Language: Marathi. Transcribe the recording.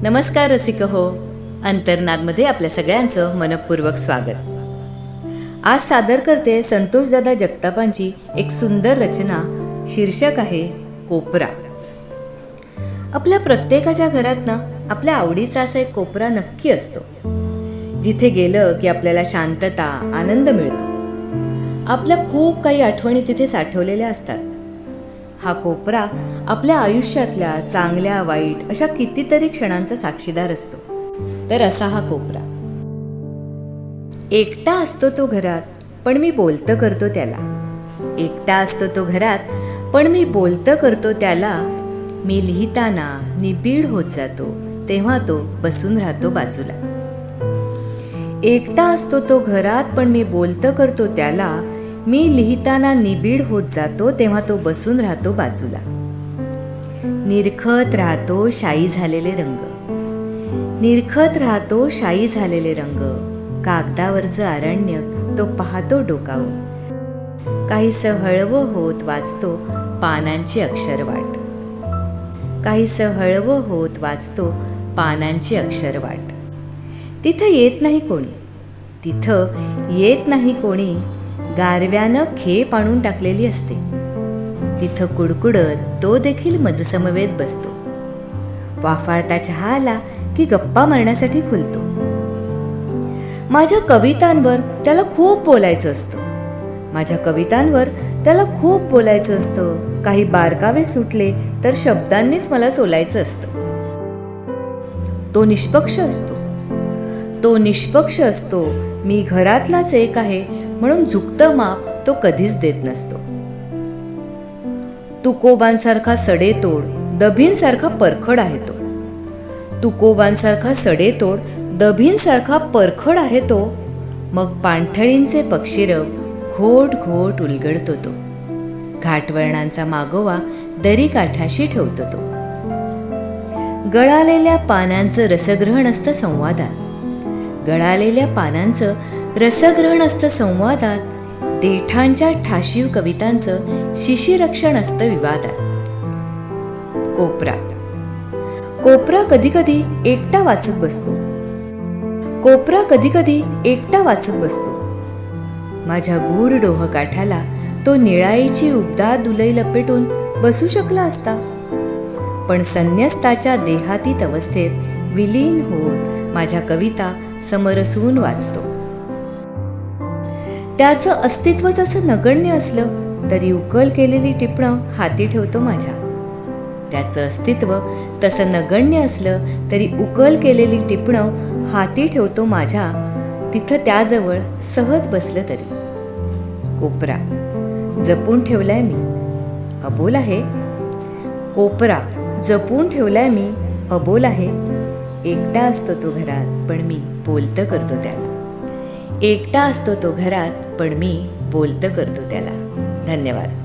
नमस्कार रसिक हो, अंतर्नादमध्ये आपल्या सगळ्यांचं मनपूर्वक स्वागत. आज सादर करते संतोषदादा जगतापांची एक सुंदर रचना. शीर्षक आहे कोपरा. आपल्या प्रत्येकाच्या घरात ना आपल्या आवडीचा असा एक कोपरा नक्की असतो, जिथे गेलं की आपल्याला शांतता, आनंद मिळतो. आपल्या खूप काही आठवणी तिथे साठवलेल्या असतात. हा कोपरा आपल्या आयुष्यातल्या चांगल्या वाईट अशा कितीतरी क्षणांचा साक्षीदार असतो. तर असा हा कोपरा. एकटा असतो तो घरात, पण मी बोलतं करतो त्याला. एकटा असतो तो घरात, पण मी बोलतं करतो त्याला. मी लिहिताना निबीड होत जातो, तेव्हा तो बसून राहतो बाजूला. एकटा असतो तो घरात, पण मी बोलतं करतो त्याला. मी लिहिताना निबीड होत जातो, तेव्हा तो बसून राहतो बाजूला. निरखत राहतो शाई झालेले रंग, निरखत राहतो शाई झालेले रंग. कागदावरचं अरण्य तो पाहतो डोकावून. काहीसं हळवं होत वाचतो पानांची अक्षरवाट, काहीसं हळवं होत वाचतो पानांची अक्षरवाट. तिथं येत नाही कोणी, तिथं येत नाही कोणी. गारव्यानं खेप आणून टाकलेली असते. तिथं कुडकुडत तो देखील मजसमवेत बसतो. वाफाळता चहा आला की गप्पा मारण्यासाठी खुलतो. माझ्या कवितांवर त्याला खूप बोलायचं असतं, माझ्या कवितांवर त्याला खूप बोलायचं असतं. काही बारकावे सुटले तर शब्दांनीच मला सोलायचं असतं. तो निष्पक्ष असतो, तो निष्पक्ष असतो. मी घरातलाच एक आहे म्हणून झुकतं माप तो कधीच देत नसतो. तुकोबांसारखा सडेतोड, दभींसारखा परखड आहे तो. तुकोबांसारखा सडेतोड, दभींसारखा परखड आहे तो. मग पाणथळींचे पक्षीरव घोट घोट उलगडतो तो. घाटवळणांचा मागोवा दरी काठाशी ठेवतो तो. गळालेल्या पानांचं रसग्रहण असतं संवादात, गळालेल्या पानांचं रसग्रहण असतं संवादात. देठांच्या ठाशीव कवितांचं शिशिरक्षण असतं विवादात. कोपरा. कोपरा कधी कधी एकटा वाचत बसतो, कोपरा कधी कधी एकटा वाचत बसतो. माझ्या गूढ डोहकाठाला तो निळाईची उबदार दुलई लपेटून बसू शकला असता, पण संन्यस्ताच्या देहातीत अवस्थेत विलीन होऊन माझ्या कविता समरसून वाचतो. त्याचं अस्तित्व तसं नगण्य असलं तरी उकल केलेली टिपणं हाती ठेवतो माझ्या. त्याचं अस्तित्व तसं नगण्य असलं तरी उकल केलेली टिपणं हाती ठेवतो माझ्या. तिथं त्याजवळ सहज बसलं तरी. कोपरा जपून ठेवलाय मी, अबोल आहे. कोपरा जपून ठेवलाय मी, अबोल आहे. एकटा असतो तो घरात, पण मी बोलतं करतो त्याला. एकटा असतो तो घरात, पण मी बोलतं करतो त्याला. धन्यवाद.